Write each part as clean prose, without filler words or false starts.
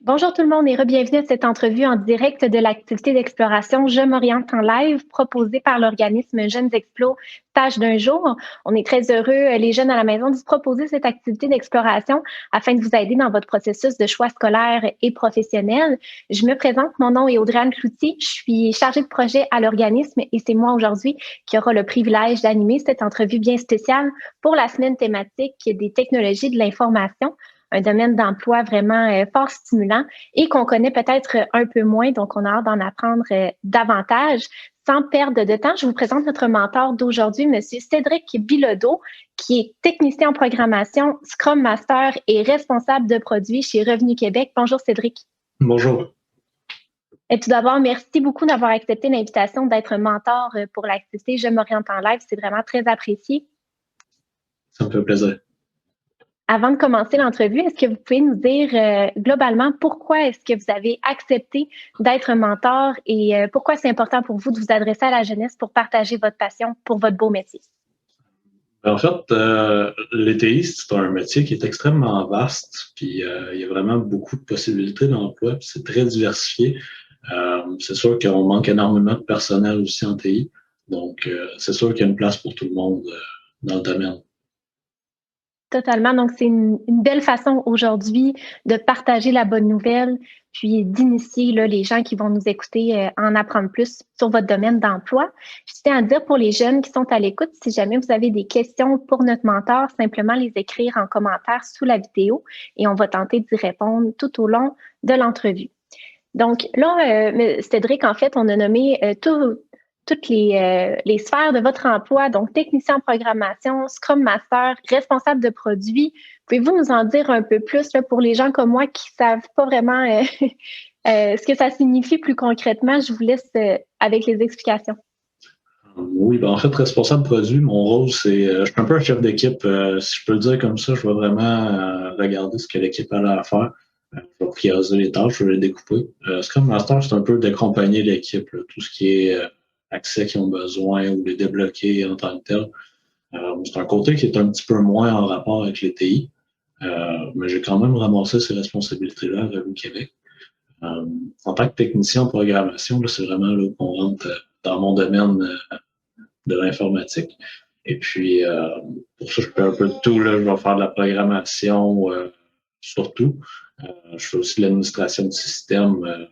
Bonjour tout le monde et bienvenue à cette entrevue en direct de l'activité d'exploration Je m'oriente en live proposée par l'organisme Jeunes Explo Stage d'un jour. On est très heureux, les jeunes à la maison, de vous proposer cette activité d'exploration afin de vous aider dans votre processus de choix scolaire et professionnel. Je me présente, mon nom est Audrey-Anne Cloutier, je suis chargée de projet à l'organisme et c'est moi aujourd'hui qui aura le privilège d'animer cette entrevue bien spéciale pour la semaine thématique des technologies de l'information, un domaine d'emploi vraiment fort stimulant et qu'on connaît peut-être un peu moins, donc on a hâte d'en apprendre davantage. Sans perdre de temps, je vous présente notre mentor d'aujourd'hui, M. Cédric Bilodeau, qui est technicien en programmation, Scrum Master et responsable de produits chez Revenu Québec. Bonjour Cédric. Bonjour. Et tout d'abord, merci beaucoup d'avoir accepté l'invitation d'être mentor pour l'activité Je m'oriente en live. C'est vraiment très apprécié. Ça me fait plaisir. Avant de commencer l'entrevue, est-ce que vous pouvez nous dire globalement pourquoi est-ce que vous avez accepté d'être mentor et pourquoi c'est important pour vous de vous adresser à la jeunesse pour partager votre passion pour votre beau métier? En fait, l'ETI, c'est un métier qui est extrêmement vaste, puis il y a vraiment beaucoup de possibilités d'emploi, puis c'est très diversifié. C'est sûr qu'on manque énormément de personnel aussi en TI, donc c'est sûr qu'il y a une place pour tout le monde dans le domaine. Totalement. Donc, c'est une belle façon aujourd'hui de partager la bonne nouvelle, puis d'initier là, les gens qui vont nous écouter à en apprendre plus sur votre domaine d'emploi. Je tiens à dire pour les jeunes qui sont à l'écoute, si jamais vous avez des questions pour notre mentor, simplement les écrire en commentaire sous la vidéo et on va tenter d'y répondre tout au long de l'entrevue. Donc là, Cédric, en fait, on a nommé toutes les sphères de votre emploi, donc technicien en programmation, Scrum Master, responsable de produits. Pouvez-vous nous en dire un peu plus là, pour les gens comme moi qui ne savent pas vraiment ce que ça signifie plus concrètement? Je vous laisse avec les explications. Oui, ben en fait, responsable produit, mon rôle, c'est, je suis un peu un chef d'équipe, si je peux le dire comme ça, je vais vraiment regarder ce que l'équipe a à faire. Je vais prioriser les tâches, je vais les découper. Scrum Master, c'est un peu d'accompagner l'équipe, là, tout ce qui est accès qu'ils ont besoin ou les débloquer en tant que tel. C'est un côté qui est un petit peu moins en rapport avec les TI, mais j'ai quand même ramassé ces responsabilités-là à Revenu Québec. En tant que technicien en programmation, c'est vraiment là qu'on rentre dans mon domaine de l'informatique. Et puis, pour ça, je fais un peu de tout. Là. Je vais faire de la programmation surtout. Je fais aussi de l'administration de système.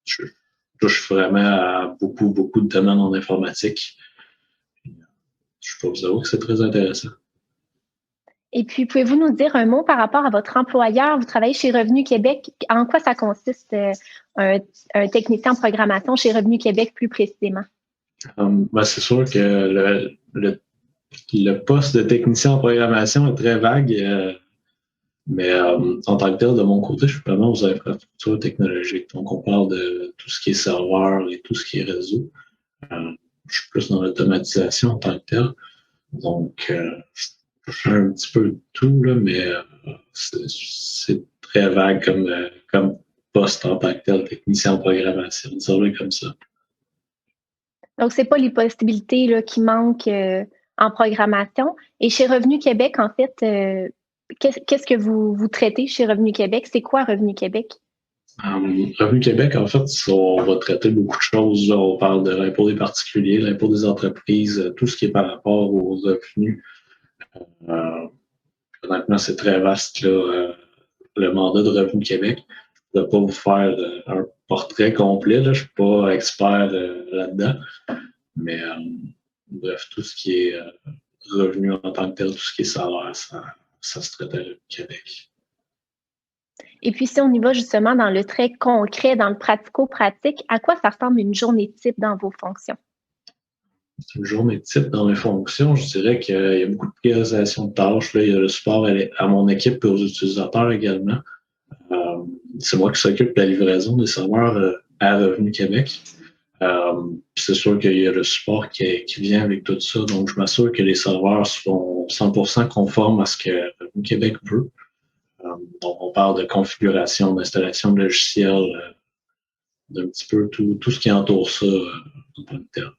Je touche vraiment à beaucoup, beaucoup de domaines en informatique. Je peux vous avouer que c'est très intéressant. Et puis, pouvez-vous nous dire un mot par rapport à votre employeur? Vous travaillez chez Revenu Québec. En quoi ça consiste, un technicien en programmation chez Revenu Québec plus précisément? Ben, c'est sûr que le poste de technicien en programmation est très vague, mais en tant que tel, de mon côté, je suis vraiment aux infrastructures technologiques. Donc, on parle de tout ce qui est serveur et tout ce qui est réseau. Je suis plus dans l'automatisation en tant que tel. Donc, je fais un petit peu de tout, là, mais c'est très vague comme poste en tant que tel, technicien en programmation, disons-le comme ça. Donc, c'est pas les possibilités là, qui manquent en programmation. Et chez Revenu Québec, en fait, qu'est-ce que vous traitez chez Revenu Québec? C'est quoi Revenu Québec? Revenu Québec, en fait, on va traiter beaucoup de choses. Là. On parle de l'impôt des particuliers, l'impôt des entreprises, tout ce qui est par rapport aux revenus. Honnêtement, c'est très vaste, là, le mandat de Revenu Québec. Je ne vais pas vous faire un portrait complet, là. je ne suis pas expert là-dedans. Mais bref, tout ce qui est revenu en tant que tel, tout ce qui est salaire, ça se traite à Revenu Québec. Et puis, si on y va justement dans le très concret, dans le pratico-pratique, à quoi ça ressemble une journée type dans vos fonctions? Une journée type dans mes fonctions, je dirais qu'il y a beaucoup de priorisation de tâches. Là. Il y a le support à mon équipe et aux utilisateurs également. C'est moi qui s'occupe de la livraison des serveurs à Revenu Québec. C'est sûr qu'il y a le support qui vient avec tout ça. Donc, je m'assure que les serveurs sont 100% conformes à ce que Revenu Québec veut. Donc, on parle de configuration, d'installation de logiciels, d'un petit peu tout ce qui entoure ça en tant que tel.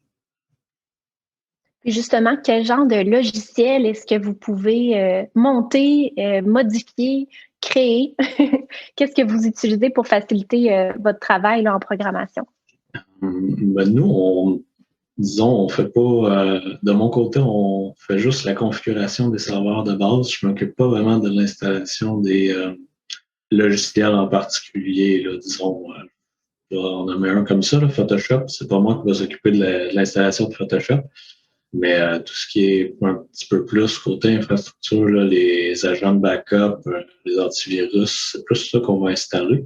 Puis justement, quel genre de logiciel est-ce que vous pouvez monter, modifier? créer? Qu'est-ce que vous utilisez pour faciliter votre travail là, en programmation? Ben, disons, on fait pas, de mon côté, on fait juste la configuration des serveurs de base. Je m'occupe pas vraiment de l'installation des logiciels en particulier, là, disons. Là, on en met un comme ça, là, Photoshop. C'est pas moi qui va s'occuper de l'installation de Photoshop. Mais tout ce qui est un petit peu plus côté infrastructure, là, les agents de backup, les antivirus, c'est plus ça qu'on va installer.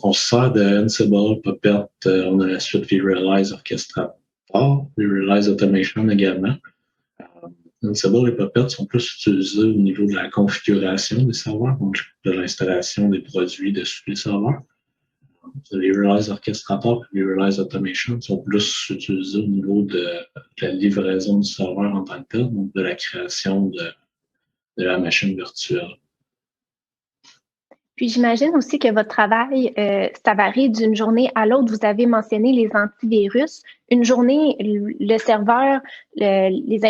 On se sert de Ansible, Puppet, on a la suite vRealize Orchestrator, vRealize Automation également. Ansible et Puppet sont plus utilisés au niveau de la configuration des serveurs, donc de l'installation des produits dessus les serveurs. Les vRealize Orchestrator et les vRealize Automation sont plus utilisés au niveau de la livraison du serveur en tant que tel, donc de la création de la machine virtuelle. Puis j'imagine aussi que votre travail, ça varie d'une journée à l'autre. Vous avez mentionné les antivirus. Une journée, le serveur, les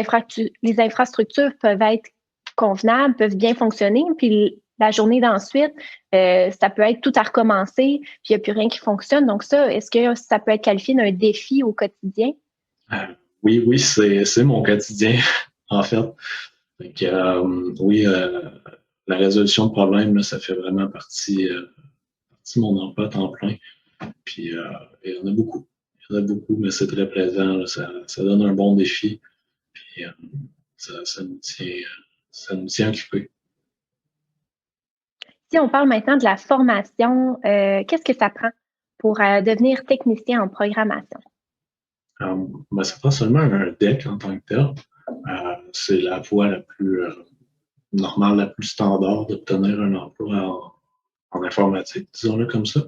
infrastructures peuvent être convenables, peuvent bien fonctionner. Puis la journée d'ensuite, ça peut être tout à recommencer, puis il n'y a plus rien qui fonctionne. Donc ça, est-ce que ça peut être qualifié d'un défi au quotidien? Oui, c'est mon quotidien, en fait. Donc, oui, la résolution de problèmes, là, ça fait vraiment partie de mon emploi à temps plein. Puis, il y en a beaucoup. Il y en a beaucoup, mais c'est très plaisant. Là, ça donne un bon défi. Puis, ça nous tient occupés. Si on parle maintenant de la formation, qu'est-ce que ça prend pour devenir technicien en programmation? Ben, ça prend seulement un DEC en tant que tel. C'est la voie la plus normale, la plus standard d'obtenir un emploi en informatique, disons-le comme ça.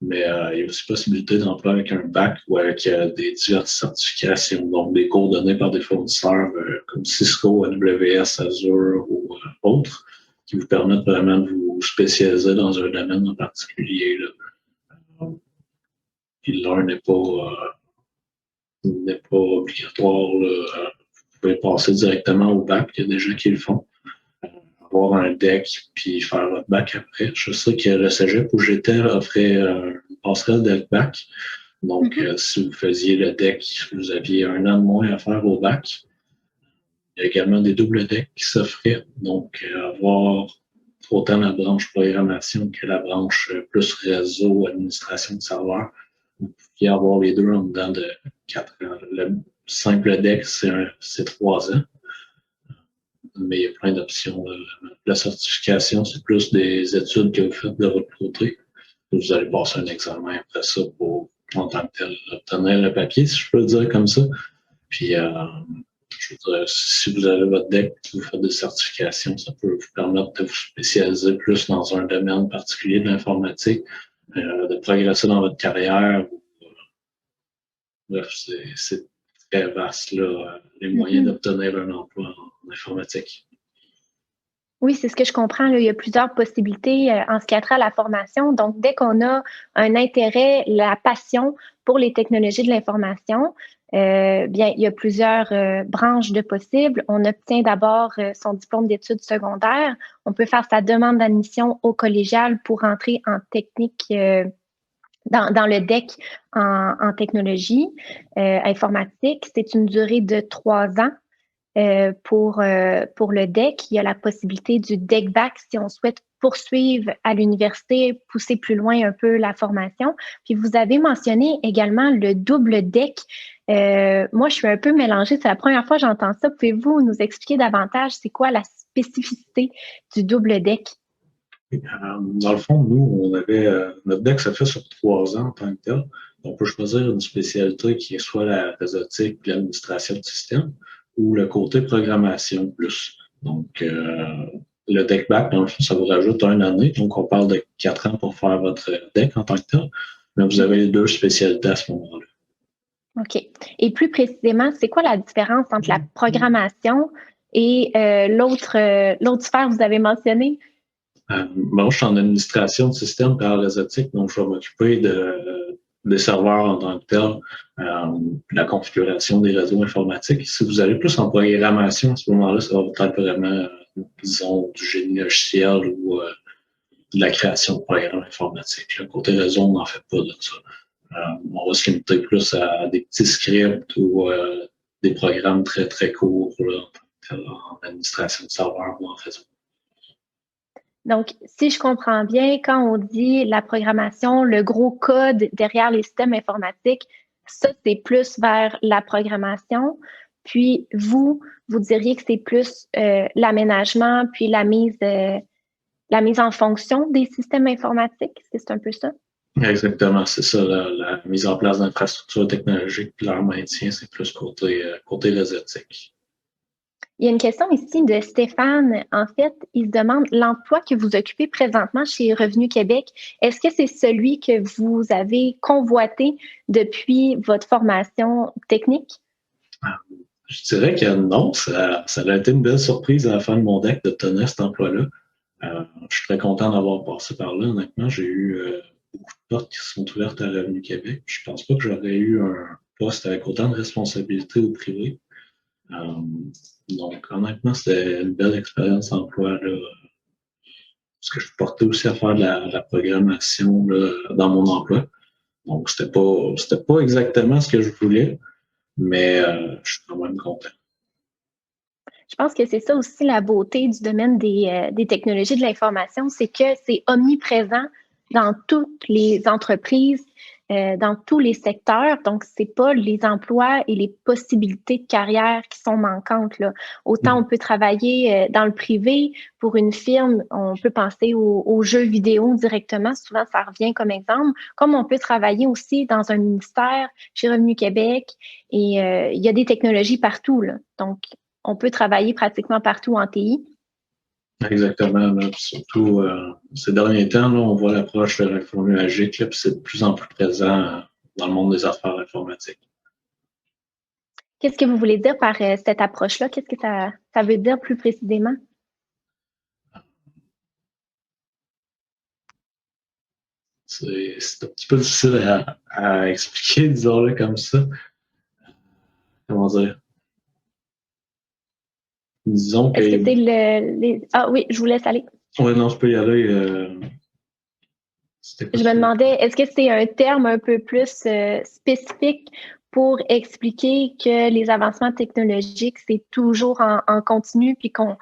Mais il y a aussi possibilité d'emploi avec un bac ou avec des diverses certifications, donc des cours donnés par des fournisseurs comme Cisco, AWS, Azure ou autres, qui vous permettent vraiment de vous spécialiser dans un domaine en particulier. Là. Puis l'un n'est pas obligatoire. Là. Vous pouvez passer directement au bac, il y a des gens qui le font. Avoir un DEC puis faire votre bac après. Je sais que le cégep où j'étais offrait une passerelle de bac. Donc, si vous faisiez le DEC, vous aviez un an de moins à faire au bac. Il y a également des doubles DEC qui s'offraient. Donc, avoir autant la branche programmation que la branche plus réseau, administration de serveur. Vous pouviez avoir les deux en dedans de 4 ans. Le simple DEC, c'est 3 ans. Mais il y a plein d'options. La certification, c'est plus des études que vous faites de votre côté. Vous allez passer un examen après ça pour, en tant que tel, obtenir le papier, si je peux le dire comme ça. Puis, je veux dire, si vous avez votre DEC et vous faites des certifications, ça peut vous permettre de vous spécialiser plus dans un domaine particulier de l'informatique, de progresser dans votre carrière. Bref, c'est très vaste, là, les moyens d'obtenir un emploi en informatique. Oui, c'est ce que je comprends. Là. Il y a plusieurs possibilités en ce qui a trait à la formation. Donc, dès qu'on a un intérêt, la passion pour les technologies de l'information, bien, il y a plusieurs branches de possibles. On obtient d'abord son diplôme d'études secondaires. On peut faire sa demande d'admission au collégial pour entrer en technique dans le DEC en technologie informatique. C'est une durée de 3 ans. Pour le DEC, il y a la possibilité du DEC Bac si on souhaite poursuivre à l'université, pousser plus loin un peu la formation. Puis vous avez mentionné également le double DEC. Moi, je suis un peu mélangée. C'est la première fois que j'entends ça. Pouvez-vous nous expliquer davantage c'est quoi la spécificité du double DEC? Dans le fond, nous, on avait notre DEC, ça fait sur 3 ans en tant que tel. On peut choisir une spécialité qui est soit la réseautique et l'administration de système ou le côté programmation plus. Donc, le DEC Bac, dans le fond, ça vous rajoute 1 année. Donc, on parle de 4 ans pour faire votre DEC en tant que tel. Mais vous avez les 2 spécialités à ce moment-là. OK. Et plus précisément, c'est quoi la différence entre la programmation et l'autre sphère que vous avez mentionnée? Moi, je suis en administration de système par réseautique, donc je vais m'occuper des serveurs en tant que tel, la configuration des réseaux informatiques. Si vous allez plus en programmation, à ce moment-là, ça va être vraiment, disons, du génie logiciel ou de la création de programmes informatiques. Le côté réseau, on n'en fait pas de ça. On va se limiter plus à des petits scripts ou des programmes très, très courts là, en administration de serveur ou en réseau. Donc, si je comprends bien, quand on dit la programmation, le gros code derrière les systèmes informatiques, ça, c'est plus vers la programmation. Puis, vous diriez que c'est plus l'aménagement, puis la mise en fonction des systèmes informatiques. C'est un peu ça? Exactement, c'est ça. La mise en place d'infrastructures technologiques, puis leur maintien, c'est plus côté réseautique. Il y a une question ici de Stéphane. En fait, il se demande l'emploi que vous occupez présentement chez Revenu Québec. Est-ce que c'est celui que vous avez convoité depuis votre formation technique? Je dirais que non, ça a été une belle surprise à la fin de mon deck d'obtenir cet emploi-là. Je suis très content d'avoir passé par là. Honnêtement, j'ai eu beaucoup de portes qui se sont ouvertes à Revenu Québec. Je pense pas que j'aurais eu un poste avec autant de responsabilités au privé. Donc, honnêtement, c'était une belle expérience d'emploi, là, parce que je portais aussi à faire de la programmation là, dans mon emploi. Donc, c'était pas exactement ce que je voulais, mais je suis quand même content. Je pense que c'est ça aussi la beauté du domaine des technologies de l'information, c'est que c'est omniprésent dans toutes les entreprises, dans tous les secteurs. Donc, c'est pas les emplois et les possibilités de carrière qui sont manquantes, là. Autant on peut travailler dans le privé pour une firme, on peut penser aux jeux vidéo directement, souvent ça revient comme exemple, comme on peut travailler aussi dans un ministère chez Revenu Québec et il y a des technologies partout, là. Donc, on peut travailler pratiquement partout en TI. Exactement. Là. Surtout ces derniers temps, là, on voit l'approche de l'infonuagique, puis c'est de plus en plus présent dans le monde des affaires informatiques. Qu'est-ce que vous voulez dire par cette approche-là? Qu'est-ce que ça veut dire plus précisément? C'est un petit peu difficile à expliquer, disons-le comme ça. Comment dire? Disons que. Est-ce que c'est Ah oui, je vous laisse aller. Oui, non, je peux y aller. Je me demandais, est-ce que c'est un terme un peu plus spécifique pour expliquer que les avancements technologiques, c'est toujours en continu, puis qu'on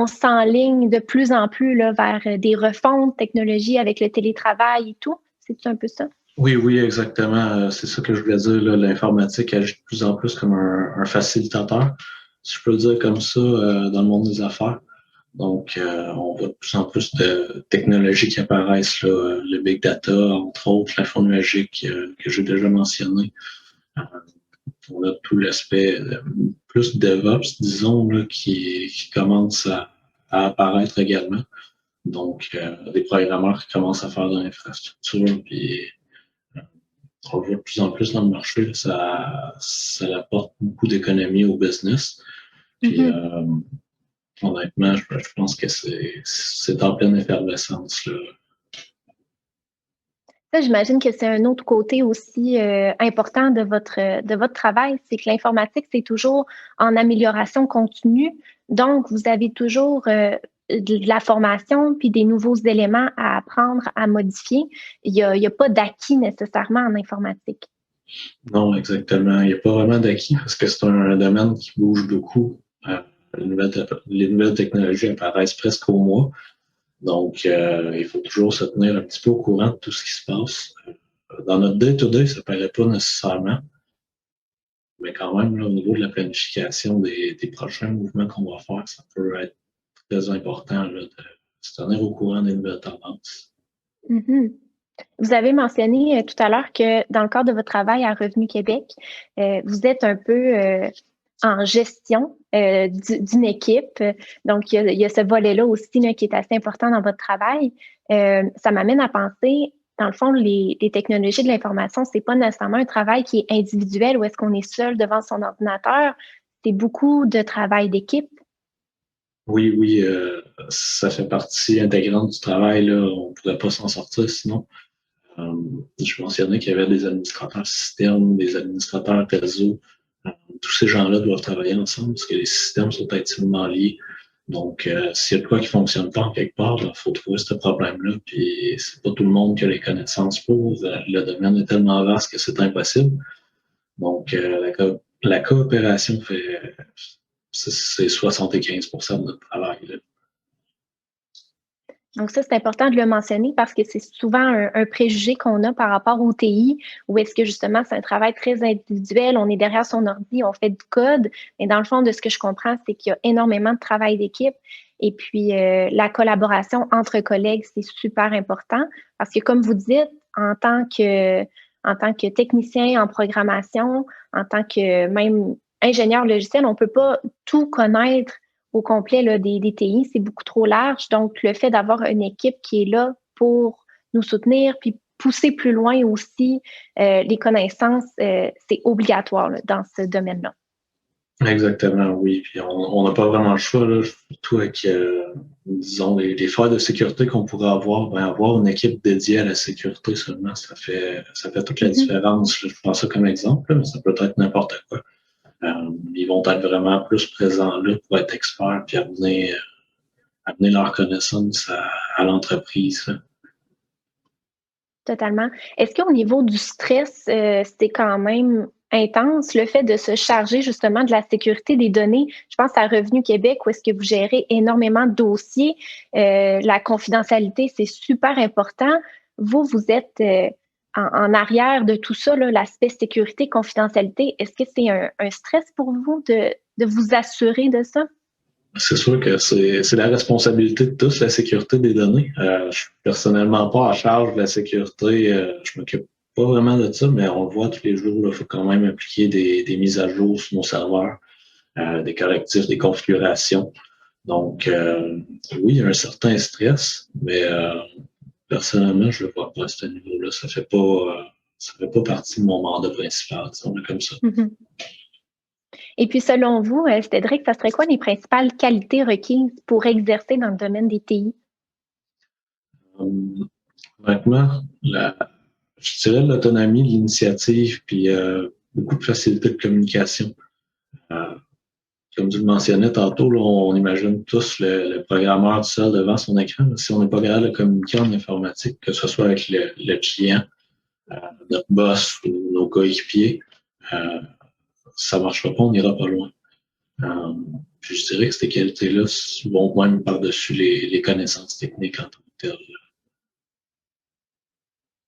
s'enligne de plus en plus là, vers des refontes technologies avec le télétravail et tout? C'est un peu ça? Oui, exactement. C'est ça que je voulais dire. L'informatique agit de plus en plus comme un facilitateur, si je peux le dire comme ça, dans le monde des affaires. Donc, on voit de plus en plus de technologies qui apparaissent, là, le big data, entre autres, l'infonuagique que j'ai déjà mentionné. On a tout l'aspect plus DevOps, disons, là, qui commence à apparaître également. Donc, des programmeurs qui commencent à faire de l'infrastructure, puis on le voit de plus en plus dans le marché. Ça apporte beaucoup d'économies au business. Puis, honnêtement, je pense que c'est en pleine effervescence, là. Ça, j'imagine que c'est un autre côté aussi important de votre travail, c'est que l'informatique, c'est toujours en amélioration continue. Donc, vous avez toujours de la formation puis des nouveaux éléments à apprendre, à modifier. Il y a pas d'acquis nécessairement en informatique. Non, exactement. Il n'y a pas vraiment d'acquis parce que c'est un domaine qui bouge beaucoup. Les nouvelles technologies apparaissent presque au mois. Donc, il faut toujours se tenir un petit peu au courant de tout ce qui se passe. Dans notre day-to-day, ça ne paraît pas nécessairement, mais quand même, là, au niveau de la planification des prochains mouvements qu'on va faire, ça peut être très important là, de se tenir au courant des nouvelles tendances. Mm-hmm. Vous avez mentionné tout à l'heure que dans le cadre de votre travail à Revenu Québec, vous êtes un peu en gestion d'une équipe. Donc, il y a ce volet-là aussi là, qui est assez important dans votre travail. Ça m'amène à penser, dans le fond, les technologies de l'information, c'est pas nécessairement un travail qui est individuel où est-ce qu'on est seul devant son ordinateur. C'est beaucoup de travail d'équipe. Oui, ça fait partie intégrante du travail. Là. On ne pourrait pas s'en sortir sinon. Je mentionnais qu'il y avait des administrateurs système, des administrateurs réseau. Tous ces gens-là doivent travailler ensemble parce que les systèmes sont intimement liés. Donc, s'il y a de quoi qui ne fonctionne pas en quelque part, il faut trouver ce problème-là. Puis, c'est pas tout le monde qui a les connaissances pour. Le domaine est tellement vaste que c'est impossible. Donc, la coopération c'est 75% de notre travail. Là. Donc ça, c'est important de le mentionner parce que c'est souvent un préjugé qu'on a par rapport au TI, où est-ce que justement c'est un travail très individuel, on est derrière son ordi, on fait du code, mais dans le fond, de ce que je comprends, c'est qu'il y a énormément de travail d'équipe. Et puis, la collaboration entre collègues, c'est super important parce que, comme vous dites, en tant que technicien en programmation, en tant que même ingénieur logiciel, on ne peut pas tout connaître au complet là, des TI, c'est beaucoup trop large. Donc, le fait d'avoir une équipe qui est là pour nous soutenir, puis pousser plus loin aussi les connaissances, c'est obligatoire là, dans ce domaine-là. Exactement, oui. Puis on n'a pas vraiment le choix, là, surtout avec, disons, les failles de sécurité qu'on pourrait avoir. Ben, avoir une équipe dédiée à la sécurité seulement, ça fait toute la différence. Je prends ça comme exemple, là, mais ça peut être n'importe quoi. Ils vont être vraiment plus présents là pour être experts puis amener leurs connaissances à l'entreprise. Là. Totalement. Est-ce qu'au niveau du stress, c'était quand même intense, le fait de se charger justement de la sécurité des données? Je pense à Revenu Québec où est-ce que vous gérez énormément de dossiers. La confidentialité, c'est super important. Vous êtes en arrière de tout ça, l'aspect sécurité, confidentialité. Est-ce que c'est un stress pour vous de vous assurer de ça? C'est sûr que c'est la responsabilité de tous, la sécurité des données. Je suis personnellement pas en charge de la sécurité. Je m'occupe pas vraiment de ça, mais on le voit tous les jours. Il faut quand même appliquer des mises à jour sur nos serveurs, des correctifs, des configurations. Donc, oui, il y a un certain stress, mais personnellement, je ne le vois pas à ce niveau-là. Ça fait pas partie de mon mandat principal, disons comme ça. Mm-hmm. Et puis, selon vous, Cédric, ça serait quoi les principales qualités requises pour exercer dans le domaine des TI? Honnêtement, je dirais l'autonomie, l'initiative, puis beaucoup de facilité de communication. Comme tu le mentionnais tantôt, là, on imagine tous le programmeur tout seul devant son écran. Mais si on n'est pas capable de communiquer en informatique, que ce soit avec le client, notre boss ou nos coéquipiers, ça ne marchera pas, on n'ira pas loin. Puis je dirais que ces qualités-là vont même par-dessus les connaissances techniques en tant que telles.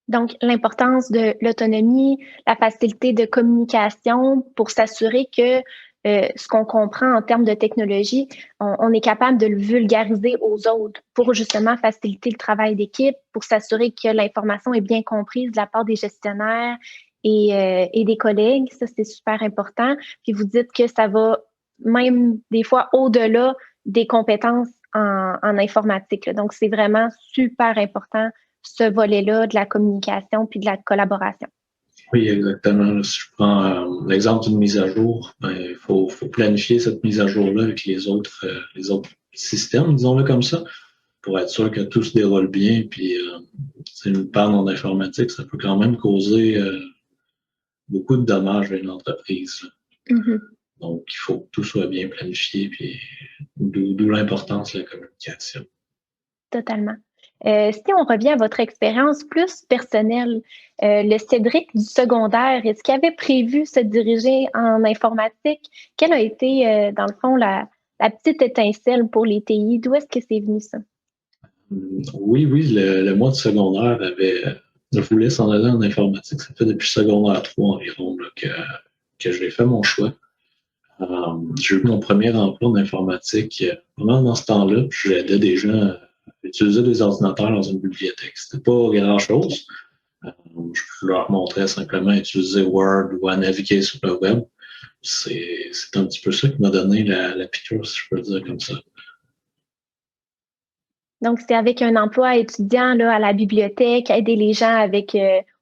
Donc, l'importance de l'autonomie, la facilité de communication pour s'assurer que ce qu'on comprend en termes de technologie, on est capable de le vulgariser aux autres pour justement faciliter le travail d'équipe, pour s'assurer que l'information est bien comprise de la part des gestionnaires et des collègues. Ça, c'est super important. Puis vous dites que ça va même des fois au-delà des compétences en informatique. Là. Donc, c'est vraiment super important ce volet-là de la communication puis de la collaboration. Oui, exactement. Si je prends l'exemple d'une mise à jour, il faut planifier cette mise à jour-là avec les autres systèmes, disons-le comme ça, pour être sûr que tout se déroule bien. Puis, une panne en informatique, ça peut quand même causer beaucoup de dommages à une entreprise. Mm-hmm. Donc, il faut que tout soit bien planifié, puis d'où l'importance de la communication. Totalement. Si on revient à votre expérience plus personnelle, le Cédric du secondaire, est-ce qu'il avait prévu se diriger en informatique? Quelle a été, dans le fond, la petite étincelle pour les TI? D'où est-ce que c'est venu ça? Oui, le mois de secondaire je voulais s'en aller en informatique. Ça fait depuis secondaire 3 environ là, que j'ai fait mon choix. J'ai eu mon premier emploi en informatique vraiment dans ce temps-là. J'aidais des gens à utiliser des ordinateurs dans une bibliothèque. C'était pas grand-chose. Je leur montrais simplement à utiliser Word ou à naviguer sur le web. C'est un petit peu ça qui m'a donné la piqûre, si je peux le dire comme ça. Donc, c'est avec un emploi étudiant là, à la bibliothèque, aider les gens avec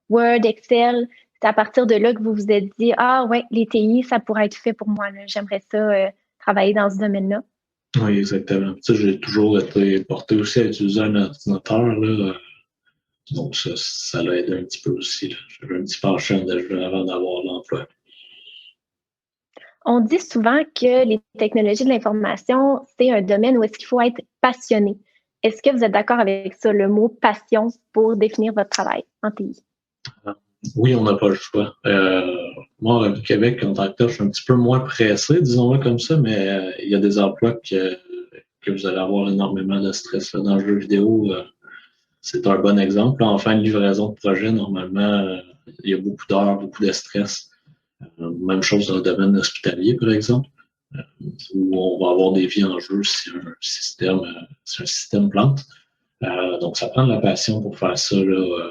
Word, Excel. C'est à partir de là que vous vous êtes dit, ah ouais, les TI, ça pourrait être fait pour moi. Là. J'aimerais ça travailler dans ce domaine-là. Oui, exactement. Tu sais, j'ai toujours été porté aussi à utiliser un ordinateur. Là, donc, ça l'a aidé un petit peu aussi. J'avais un petit penchant déjà avant d'avoir l'emploi. On dit souvent que les technologies de l'information, c'est un domaine où est-ce qu'il faut être passionné. Est-ce que vous êtes d'accord avec ça, le mot passion pour définir votre travail en TI? Oui, on n'a pas le choix. Moi, au Québec, en tant que tel, je suis un petit peu moins pressé, disons-le comme ça, mais il y a des emplois que vous allez avoir énormément de stress. Là, dans le jeu vidéo, c'est un bon exemple. Là, en fin de livraison de projet, normalement, il y a beaucoup d'heures, beaucoup de stress. Même chose dans le domaine hospitalier, par exemple, où on va avoir des vies en jeu si un système plante. Donc, ça prend de la passion pour faire ça, là,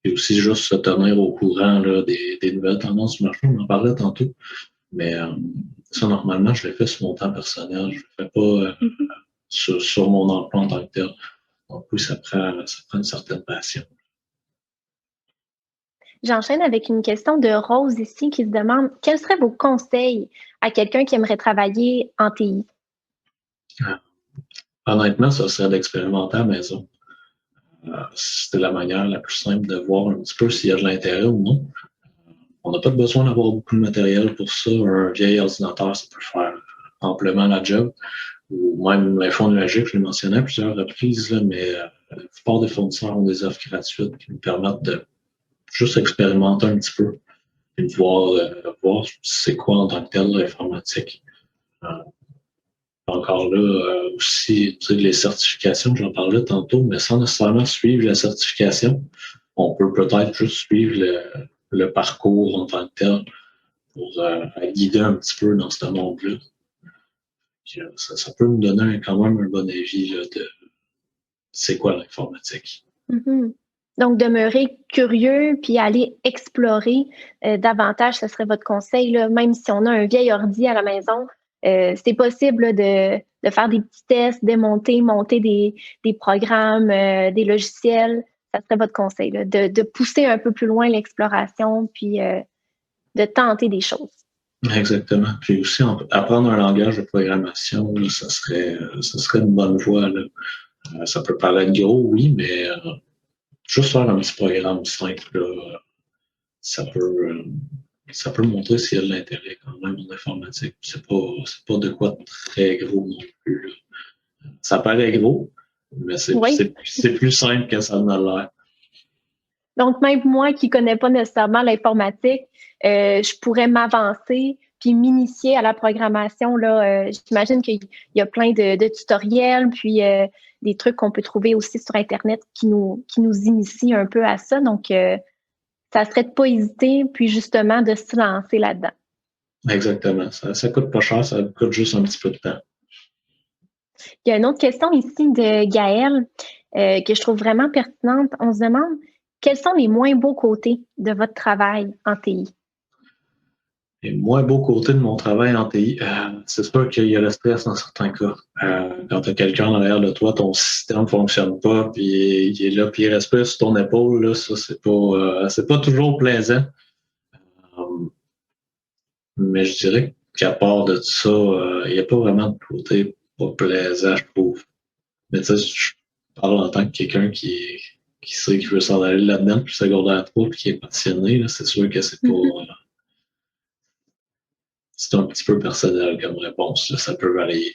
et aussi juste se tenir au courant là, des nouvelles tendances du marché. On en parlait tantôt. Mais ça, normalement, je l'ai fait sur mon temps personnel. Je ne le fais pas sur mon emploi en tant que tel. Donc oui, ça prend une certaine passion. J'enchaîne avec une question de Rose ici qui se demande quels seraient vos conseils à quelqu'un qui aimerait travailler en TI? Honnêtement, ça serait d'expérimenter à la maison. C'était la manière la plus simple de voir un petit peu s'il y a de l'intérêt ou non. On n'a pas besoin d'avoir beaucoup de matériel pour ça. Un vieil ordinateur, ça peut faire amplement la job. Ou même l'info nuagique, je l'ai mentionné à plusieurs reprises, là, mais la plupart des fournisseurs ont des offres gratuites qui nous permettent de juste expérimenter un petit peu et de voir c'est quoi en tant que tel l'informatique. Encore là, aussi, tu sais, les certifications, j'en parlais tantôt, mais sans nécessairement suivre la certification, on peut peut-être juste suivre le parcours en tant que tel pour guider un petit peu dans ce monde-là. Ça peut nous donner quand même un bon avis là, de c'est quoi l'informatique. Mm-hmm. Donc, demeurer curieux puis aller explorer davantage, ce serait votre conseil, là, même si on a un vieil ordi à la maison, c'est possible là, de faire des petits tests, démonter, monter des programmes, des logiciels. Ça serait votre conseil, là, de pousser un peu plus loin l'exploration puis de tenter des choses. Exactement. Puis aussi, apprendre un langage de programmation, là, ça serait une bonne voie. Là. Ça peut paraître gros, oui, mais juste faire un petit programme simple, là, ça peut, euh, ça peut montrer s'il y a de l'intérêt quand même en informatique. C'est pas de quoi de très gros non plus. Là. Ça paraît gros, mais Oui. c'est plus simple que ça en a l'air. Donc, même moi qui ne connais pas nécessairement l'informatique, je pourrais m'avancer puis m'initier à la programmation. Là, j'imagine qu'il y a plein de tutoriels, puis des trucs qu'on peut trouver aussi sur Internet qui nous initient un peu à ça. Donc, ça serait de ne pas hésiter, puis justement de se lancer là-dedans. Exactement. Ça coûte pas cher, ça coûte juste un petit peu de temps. Il y a une autre question ici de Gaëlle que je trouve vraiment pertinente. On se demande quels sont les moins beaux côtés de votre travail en TI? Et moins beau côté de mon travail en TI, c'est sûr qu'il y a le stress dans certains cas. Quand tu as quelqu'un derrière de toi, ton système ne fonctionne pas, puis il est là, puis il respire sur ton épaule, là, ça, c'est pas toujours plaisant. Euh, mais je dirais qu'à part de ça, il n'y a pas vraiment de côté pas plaisant, je trouve. Mais tu sais, je parle en tant que quelqu'un qui sait qu'il veut s'en aller là-dedans, puis secondaire 3, puis qui est passionné, là, c'est sûr que c'est pas. C'est un petit peu personnel comme réponse, là, ça peut varier.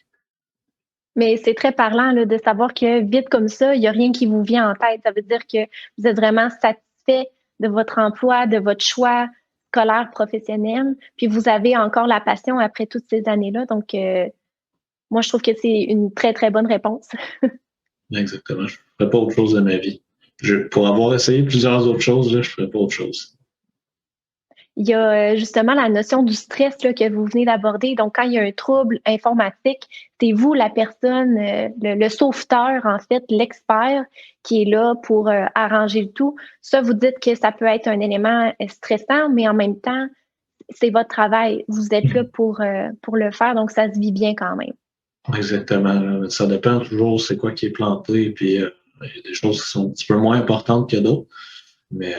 Mais c'est très parlant là, de savoir que vite comme ça, il n'y a rien qui vous vient en tête. Ça veut dire que vous êtes vraiment satisfait de votre emploi, de votre choix scolaire, professionnel, puis vous avez encore la passion après toutes ces années-là. Donc, moi, je trouve que c'est une très, très bonne réponse. Exactement. Je ne ferais pas autre chose de ma vie. Pour avoir essayé plusieurs autres choses, là, je ne ferais pas autre chose. Il y a justement la notion du stress là, que vous venez d'aborder. Donc, quand il y a un trouble informatique, c'est vous la personne, le sauveteur, en fait, l'expert qui est là pour arranger le tout. Ça, vous dites que ça peut être un élément stressant, mais en même temps, c'est votre travail. Vous êtes là pour le faire, donc ça se vit bien quand même. Exactement. Ça dépend toujours c'est quoi qui est planté, puis il y a des choses qui sont un petit peu moins importantes que d'autres, mais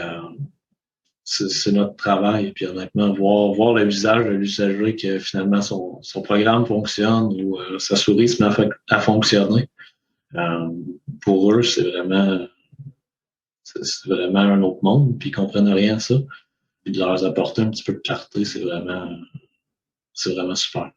c'est notre travail. Puis honnêtement, voir le visage de l'usager que finalement son programme fonctionne ou sa souris se met à fonctionner, euh, pour eux, c'est vraiment un autre monde, puis ils comprennent rien à ça. Puis de leur apporter un petit peu de clarté, c'est vraiment c'est vraiment super.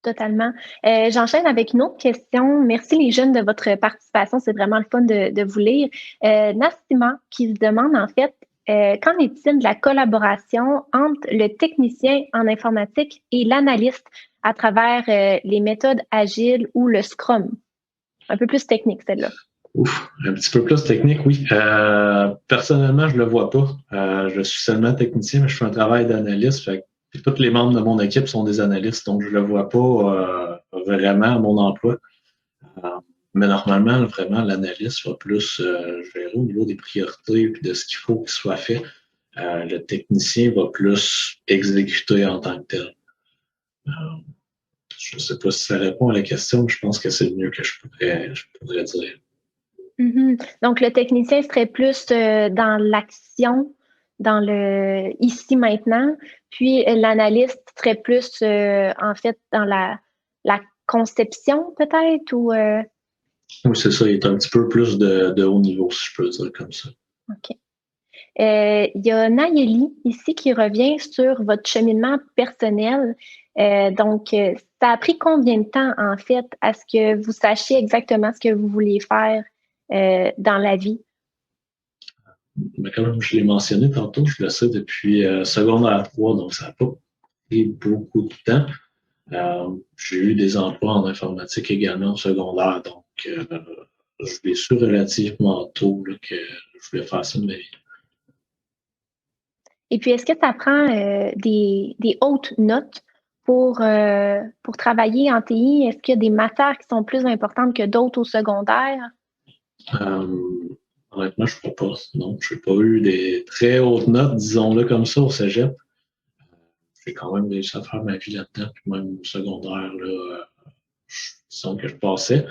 Totalement. J'enchaîne avec une autre question. Merci les jeunes de votre participation. C'est vraiment le fun de vous lire. Nassima qui se demande en fait, qu'en est-il de la collaboration entre le technicien en informatique et l'analyste à travers les méthodes agiles ou le Scrum? Un peu plus technique, celle-là. Ouf, un petit peu plus technique, oui. Personnellement, je le vois pas. Je suis seulement technicien, mais je fais un travail d'analyste. Fait que tous les membres de mon équipe sont des analystes, donc je le vois pas vraiment à mon emploi. Euh, mais normalement, vraiment, l'analyste va plus gérer au niveau des priorités et de ce qu'il faut qu'il soit fait. Le technicien va plus exécuter en tant que tel. Euh, je ne sais pas si ça répond à la question, mais je pense que c'est le mieux que je pourrais dire. Donc, le technicien serait plus dans l'action, dans le ici maintenant, puis l'analyste serait plus en fait dans la conception peut-être ou Oui, c'est ça, il est un petit peu plus de haut niveau, si je peux dire comme ça. OK. Il y a Nayeli ici qui revient sur votre cheminement personnel. Donc, ça a pris combien de temps, en fait, à ce que vous sachiez exactement ce que vous vouliez faire dans la vie? Mais comme je l'ai mentionné tantôt, je le sais depuis secondaire 3, donc ça n'a pas pris beaucoup de temps. J'ai eu des emplois en informatique également au secondaire, donc je l'ai su relativement tôt là, que je voulais faire ça de ma vie. Et puis, est-ce que ça prend des hautes notes pour travailler en TI? Est-ce qu'il y a des matières qui sont plus importantes que d'autres au secondaire? Honnêtement, je ne crois pas. Non, je n'ai pas eu des très hautes notes, disons-le comme ça, au cégep. J'ai quand même réussi à faire ma vie là-dedans, puis même au secondaire, là, disons que je passais.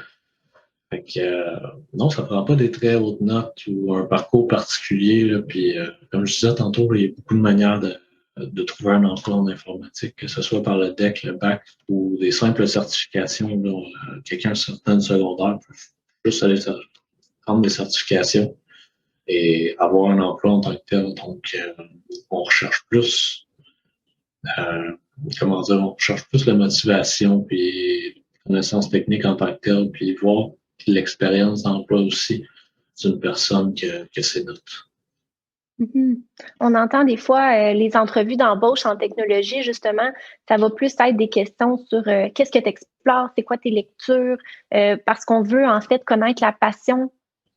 Fait que, non, ça ne prend pas des très hautes notes ou un parcours particulier. Là, puis, comme je disais tantôt, là, il y a beaucoup de manières de trouver un emploi en informatique, que ce soit par le DEC, le bac ou des simples certifications. Là, quelqu'un sortant du secondaire peut juste aller prendre des certifications et avoir un emploi en tant que tel. Donc, on recherche plus, euh, comment dire, on recherche plus la motivation puis connaissances techniques en tant que tel, puis voir l'expérience d'emploi aussi d'une personne que c'est notre. Mhm. On entend des fois les entrevues d'embauche en technologie, justement, ça va plus être des questions sur qu'est-ce que tu explores, c'est quoi tes lectures, parce qu'on veut en fait connaître la passion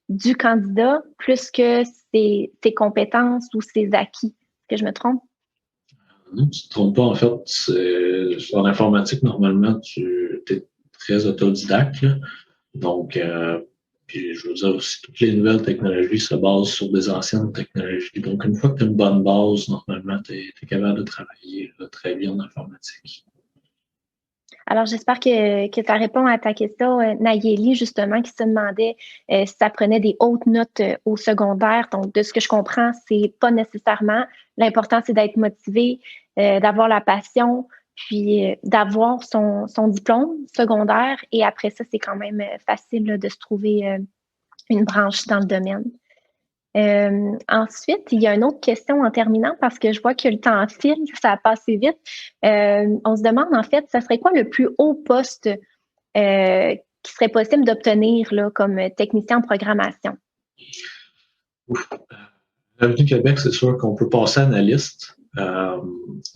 du candidat plus que ses compétences ou ses acquis. Est-ce que je me trompe? Non, tu ne te trompes pas, en fait. En informatique, normalement, tu es très autodidacte. Là. Donc, puis je veux dire aussi, toutes les nouvelles technologies se basent sur des anciennes technologies. Donc, une fois que tu as une bonne base, normalement, tu es capable de travailler là, très bien en informatique. Alors, j'espère que ça répond à ta question, Nayeli, justement, qui se demandait si ça prenait des hautes notes au secondaire. Donc, de ce que je comprends, c'est pas nécessairement. L'important, c'est d'être motivé, d'avoir la passion, puis d'avoir son diplôme secondaire. Et après ça, c'est quand même facile là, de se trouver une branche dans le domaine. Ensuite, il y a une autre question en terminant parce que je vois que le temps file, ça a passé vite. On se demande en fait, ça serait quoi le plus haut poste qui serait possible d'obtenir là, comme technicien en programmation? Revenu Québec, c'est sûr qu'on peut passer analyste,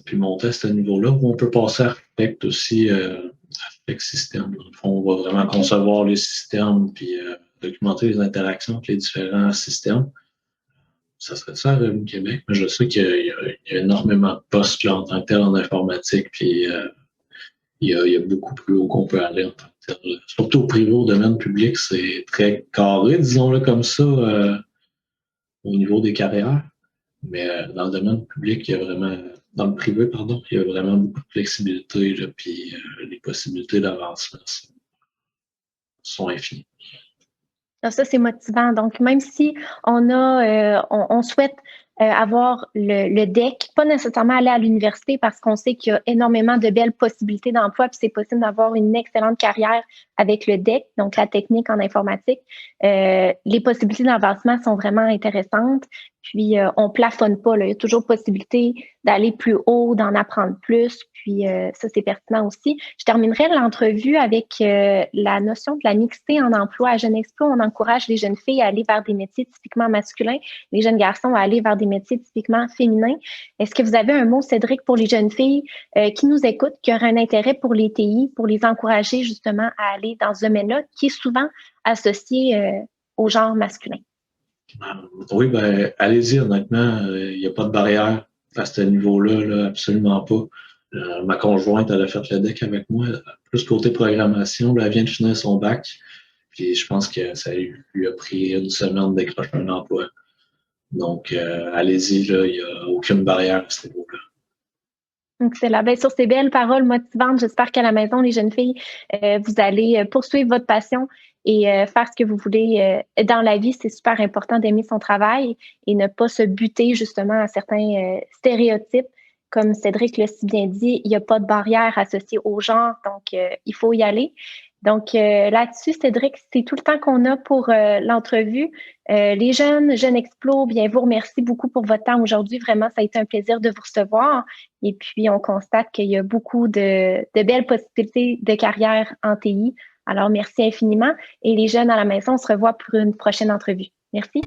puis monter à ce niveau-là, ou on peut passer architecte aussi, architecte système. Dans le fond, on va vraiment concevoir les systèmes, puis documenter les interactions entre les différents systèmes. Ça serait ça, Revenu Québec, mais je sais qu'il y a énormément de postes là, en tant que tel en informatique, puis il y a beaucoup plus haut qu'on peut aller en tant que tel. Surtout au privé, au domaine public, c'est très carré, disons-le comme ça, au niveau des carrières. Mais dans le domaine public, il y a vraiment, dans le privé, pardon, il y a vraiment beaucoup de flexibilité, là, puis les possibilités d'avancement sont infinies. Alors ça, c'est motivant. Donc, même si on souhaite avoir le DEC, pas nécessairement aller à l'université parce qu'on sait qu'il y a énormément de belles possibilités d'emploi, puis c'est possible d'avoir une excellente carrière avec le DEC, donc la technique en informatique. Les possibilités d'avancement sont vraiment intéressantes. Puis, on plafonne pas, là. Il y a toujours possibilité d'aller plus haut, d'en apprendre plus. Puis, ça, c'est pertinent aussi. Je terminerai l'entrevue avec la notion de la mixité en emploi. À Jeunes Explo, on encourage les jeunes filles à aller vers des métiers typiquement masculins, les jeunes garçons à aller vers des métiers typiquement féminins. Est-ce que vous avez un mot, Cédric, pour les jeunes filles qui nous écoutent, qui auraient un intérêt pour les TI, pour les encourager justement à aller dans ce domaine-là, qui est souvent associé au genre masculin? Oui, ben, allez-y, honnêtement, il n'y a pas de barrière à ce niveau-là, là, absolument pas. Ma conjointe, elle a fait le deck avec moi, plus côté programmation, là, elle vient de finir son bac, puis je pense que ça lui a pris une semaine de décrocher un emploi. Donc, allez-y, là, il n'y a aucune barrière à ce niveau-là. Excellent. Bien, sur ces belles paroles motivantes, j'espère qu'à la maison, les jeunes filles, vous allez poursuivre votre passion et faire ce que vous voulez dans la vie. C'est super important d'aimer son travail et ne pas se buter justement à certains stéréotypes. Comme Cédric l'a si bien dit, il n'y a pas de barrière associée au genre, donc il faut y aller. Donc là-dessus, Cédric, c'est tout le temps qu'on a pour l'entrevue. Les Jeunes Explo, bien, vous remercie beaucoup pour votre temps aujourd'hui. Vraiment, ça a été un plaisir de vous recevoir. Et puis, on constate qu'il y a beaucoup de belles possibilités de carrière en TI. Alors, merci infiniment. Et les jeunes à la maison, on se revoit pour une prochaine entrevue. Merci.